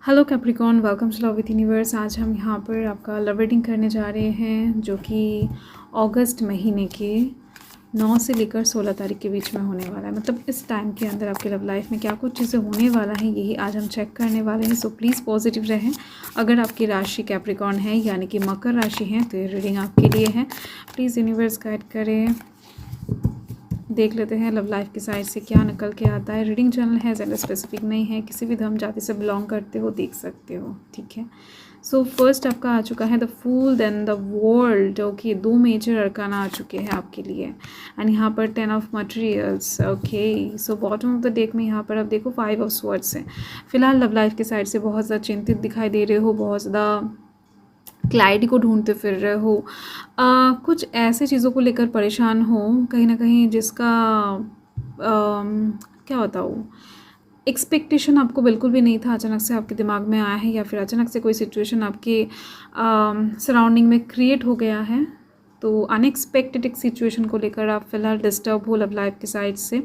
Hello Capricorn, welcome to love with universe. आज हम यहाँ पर आपका लव रीडिंग करने जा रहे हैं जो कि अगस्त महीने के 9 से लेकर 16 तारीख के बीच में होने वाला है। मतलब इस टाइम के अंदर आपके लव लाइफ में क्या कुछ चीज़ें होने वाला है, यही आज हम चेक करने वाले हैं। सो प्लीज़ पॉजिटिव रहें। अगर आपकी राशि कैप्रिकॉर्न है यानी कि मकर राशि है तो ये रीडिंग आपके लिए है। प्लीज़ यूनिवर्स गाइड करें। देख लेते हैं लव लाइफ की साइड से क्या निकल के आता है। रीडिंग चैनल है, जेंडर स्पेसिफिक नहीं है, किसी भी धर्म जाति से बिलोंग करते हो देख सकते हो, ठीक है। सो फर्स्ट आपका आ चुका है the fool, then the world. Okay, 2 major arcana आ चुके हैं आपके लिए। एंड यहाँ पर 10 of materials. Okay, so bottom of the deck में यहाँ पर आप देखो 5 ऑफ स्वर्ड्स है। फिलहाल लव लाइफ की साइड से बहुत ज़्यादा चिंतित दिखाई दे रहे हो, बहुत ज़्यादा क्लैरिटी को ढूंढते फिर रहे हो। कुछ ऐसे चीज़ों को लेकर परेशान हो कहीं ना कहीं, जिसका क्या बताऊँ, एक्सपेक्टेशन आपको बिल्कुल भी नहीं था, अचानक से आपके दिमाग में आया है, या फिर अचानक से कोई सिचुएशन आपके सराउंडिंग में क्रिएट हो गया है। तो अनएक्सपेक्टेड एक सिचुएशन को लेकर आप फिलहाल डिस्टर्ब हो लव लाइफ की साइड से,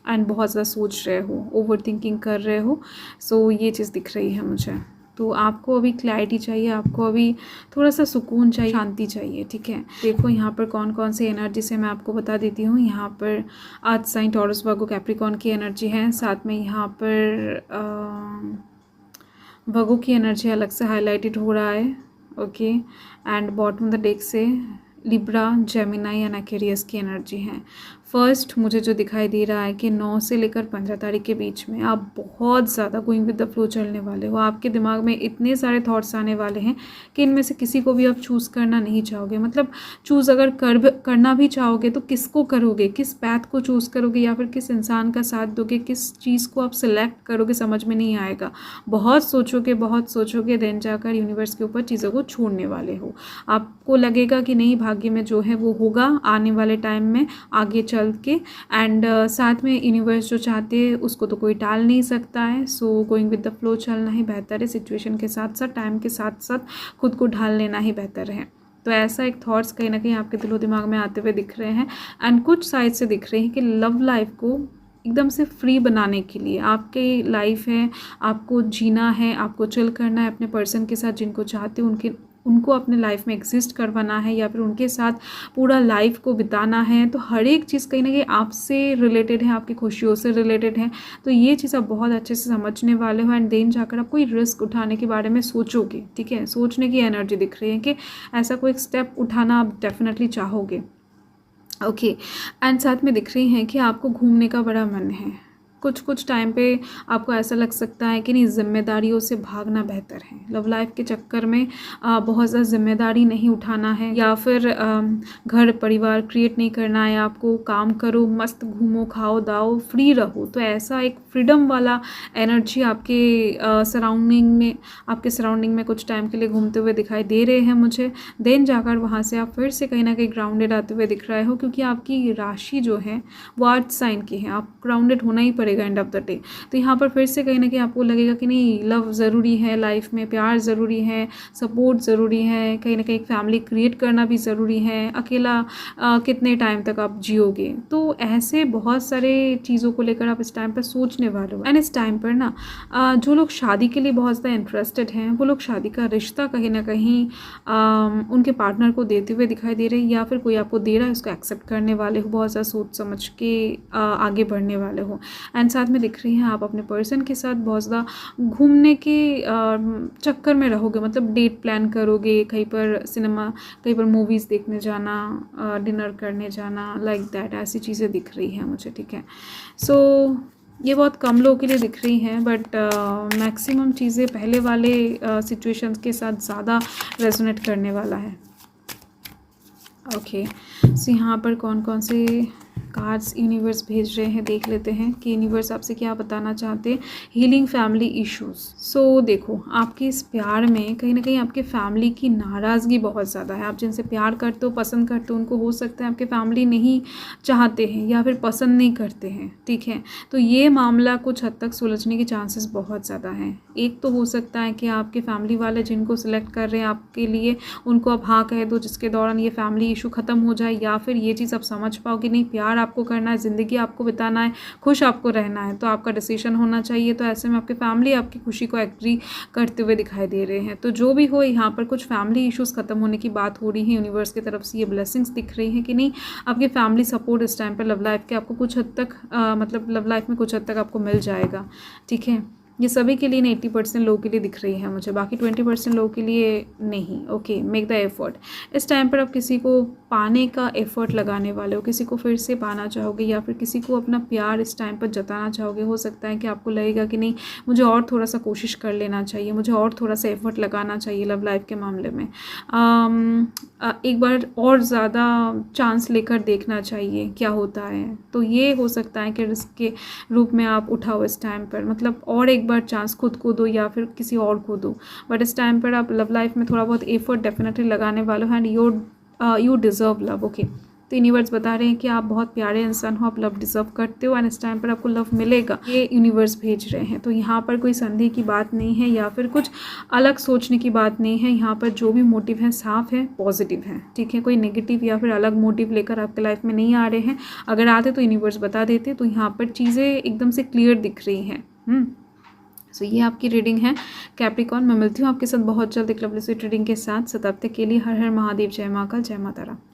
एंड बहुत ज़्यादा सोच रहे हो, ओवर थिंकिंग कर रहे हो। सो ये चीज़ दिख रही है मुझे। तो आपको अभी क्लैरिटी चाहिए, आपको अभी थोड़ा सा सुकून चाहिए, शांति चाहिए, ठीक है। देखो यहाँ पर कौन कौन सी एनर्जी से मैं आपको बता देती हूँ। यहाँ पर अर्थ साइन, टॉरस, वर्गो, कैप्रिकॉर्न की एनर्जी है। साथ में यहाँ पर वर्गो की एनर्जी अलग से हाईलाइटेड हो रहा है। Okay, and bottom the deck से लिब्रा, जेमिनाई एंड एक्वेरियस की एनर्जी है। फर्स्ट मुझे जो दिखाई दे रहा है कि 9 से लेकर 15 तारीख के बीच में आप बहुत ज़्यादा गोइंग विद द फ्लो चलने वाले हो। आपके दिमाग में इतने सारे थॉट्स आने वाले हैं कि इनमें से किसी को भी आप चूज़ करना नहीं चाहोगे। मतलब चूज़ अगर करना भी चाहोगे तो किसको करोगे, किस पैथ को चूज़ करोगे, या फिर किस इंसान का साथ दोगे, किस चीज़ को आप सिलेक्ट करोगे, समझ में नहीं आएगा। बहुत सोचोगे, देन जाकर यूनिवर्स के ऊपर चीज़ों को छोड़ने वाले हो। आपको लगेगा कि नहीं, भाग्य में जो है वो होगा आने वाले टाइम में आगे चल के। एंड साथ में यूनिवर्स जो चाहते हैं उसको तो कोई टाल नहीं सकता है। So going with the flow चलना ही बेहतर है। सिचुएशन के साथ साथ, टाइम के साथ साथ खुद को ढाल लेना ही बेहतर है। तो ऐसा एक थॉट्स कहीं ना कहीं आपके दिलो दिमाग में आते हुए दिख रहे हैं। एंड कुछ साइड से दिख रहे हैं कि लव लाइफ को एकदम से फ्री बनाने के लिए, आपकी लाइफ है, आपको जीना है, आपको चिल करना है अपने पर्सन के साथ जिनको चाहते हो, उनको अपने लाइफ में एग्जिस्ट करवाना है, या फिर उनके साथ पूरा लाइफ को बिताना है। तो हर एक चीज़ कहीं ना कहीं आपसे रिलेटेड है, आपकी खुशियों से रिलेटेड है। तो ये चीज़ आप बहुत अच्छे से समझने वाले हो। एंड देन जाकर आप कोई रिस्क उठाने के बारे में सोचोगे, ठीक है। सोचने की एनर्जी दिख रही है कि ऐसा कोई स्टेप उठाना आप डेफिनेटली चाहोगे। ओके, एंड साथ में दिख रही हैं कि आपको घूमने का बड़ा मन है। कुछ टाइम पे आपको ऐसा लग सकता है कि नहीं, जिम्मेदारियों से भागना बेहतर है। लव लाइफ के चक्कर में बहुत ज़्यादा जिम्मेदारी नहीं उठाना है, या फिर घर परिवार क्रिएट नहीं करना है आपको। काम करो, मस्त घूमो, खाओ दाओ, फ्री रहो। तो ऐसा एक फ्रीडम वाला एनर्जी आपके सराउंडिंग में कुछ टाइम के लिए घूमते हुए दिखाई दे रहे हैं मुझे। देन जाकर वहाँ से आप फिर से कहीं ना कहीं ग्राउंडेड आते हुए दिख रहे हो, क्योंकि आपकी राशि जो है वो अर्थ साइन की है। आप ग्राउंडेड होना ही एंड ऑफ द डे। तो यहाँ पर फिर से कहीं ना कहीं आपको लगेगा कि नहीं, लव ज़रूरी है लाइफ में, प्यार ज़रूरी है, सपोर्ट ज़रूरी है, कहीं ना कहीं एक फैमिली क्रिएट करना भी ज़रूरी है। अकेला कितने टाइम तक आप जियोगे। तो ऐसे बहुत सारे चीज़ों को लेकर आप इस टाइम पर सोचने वाले हो। एंड इस टाइम पर ना जो लोग शादी के लिए बहुत ज़्यादा इंटरेस्टेड हैं, वो लोग शादी का रिश्ता कहीं ना कहीं उनके पार्टनर को देते हुए दिखाई दे रहे हैं, या फिर कोई आपको दे रहा है उसको एक्सेप्ट करने वाले हो, बहुत ज़्यादा सोच समझ के आगे बढ़ने वाले हो। एंड साथ में दिख रही हैं आप अपने पर्सन के साथ बहुत ज़्यादा घूमने के चक्कर में रहोगे। मतलब डेट प्लान करोगे, कहीं पर सिनेमा, कहीं पर मूवीज़ देखने जाना, डिनर करने जाना, लाइक दैट, ऐसी चीज़ें दिख रही हैं मुझे, ठीक है। सो ये बहुत कम लोगों के लिए दिख रही हैं, बट मैक्सिमम चीज़ें पहले वाले सिचुएशंस के साथ ज़्यादा रेजोनेट करने वाला है। ओके, सो यहाँ पर कौन कौन से कार्ड्स यूनिवर्स भेज रहे हैं, देख लेते हैं कि यूनिवर्स आपसे क्या बताना चाहते हैं। Healing family issues. सो देखो, आपके इस प्यार में कहीं ना कहीं आपके फैमिली की नाराज़गी बहुत ज़्यादा है। आप जिनसे प्यार करते हो, पसंद करते हो, उनको हो सकता है आपके फैमिली नहीं चाहते हैं या फिर पसंद नहीं करते हैं, ठीक है। तो ये मामला कुछ हद तक सुलझने के चांसेस बहुत ज़्यादा हैं। एक तो हो सकता है कि आपके फैमिली वाले जिनको सिलेक्ट कर रहे हैं आपके लिए, उनको आप हाँ कह दो, जिसके दौरान ये फैमिली इशू ख़त्म हो जाए, या फिर ये चीज़ आप समझ पाओ कि नहीं, प्यार आपको करना है, ज़िंदगी आपको बिताना है, खुश आपको रहना है, तो आपका डिसीजन होना चाहिए। तो ऐसे में आपकी फैमिली आपकी खुशी को एग्री करते हुए दिखाई दे रहे हैं। तो जो भी हो, यहाँ पर कुछ फैमिली इश्यूज़ ख़त्म होने की बात हो रही है, यूनिवर्स की तरफ से ये ब्लेसिंग्स दिख रही हैं कि नहीं, आपकी फैमिली सपोर्ट इस टाइम पर लव लाइफ के आपको कुछ हद तक मतलब लव लाइफ में कुछ हद तक आपको मिल जाएगा। ठीक है, ये सभी के लिए 80% लोगों के लिए दिख रही है मुझे, बाकी 20% लोगों के लिए नहीं। Okay, make the effort. इस टाइम पर आप किसी को पाने का एफर्ट लगाने वाले हो, किसी को फिर से पाना चाहोगे या फिर किसी को अपना प्यार इस टाइम पर जताना चाहोगे। हो सकता है कि आपको लगेगा कि नहीं, मुझे और थोड़ा सा कोशिश कर लेना चाहिए, मुझे और थोड़ा सा एफर्ट लगाना चाहिए लव लाइफ के मामले में। एक बार और ज़्यादा चांस लेकर देखना चाहिए क्या होता है। तो ये हो सकता है कि रिस्क के रूप में आप उठाओ इस टाइम पर, मतलब और एक बार चांस खुद को दो या फिर किसी और को दो। बट इस टाइम पर आप लव लाइफ में थोड़ा बहुत एफर्ट डेफिनेटली लगाने वाले हो, and you deserve love. Okay, तो यूनिवर्स बता रहे हैं कि आप बहुत प्यारे इंसान हो, आप लव डिज़र्व करते हो, एंड इस टाइम पर आपको लव मिलेगा, ये यूनिवर्स भेज रहे हैं। तो यहाँ पर कोई संदेह की बात नहीं है या फिर कुछ अलग सोचने की बात नहीं है। यहाँ पर जो भी मोटिव है साफ है, पॉजिटिव है। ठीक है, कोई नेगेटिव या फिर अलग मोटिव लेकर आपके लाइफ में नहीं आ रहे हैं। अगर आते तो यूनिवर्स बता देते। तो यहाँ पर चीज़ें एकदम से क्लियर दिख रही हैं। सो ये आपकी रीडिंग है कैप्रिकॉर्न। मैं मिलती हूँ आपके साथ बहुत जल्द एक लवली सी रीडिंग के साथ। तब तक के लिए हर हर महादेव, जय महाकाल, जय माता रानी।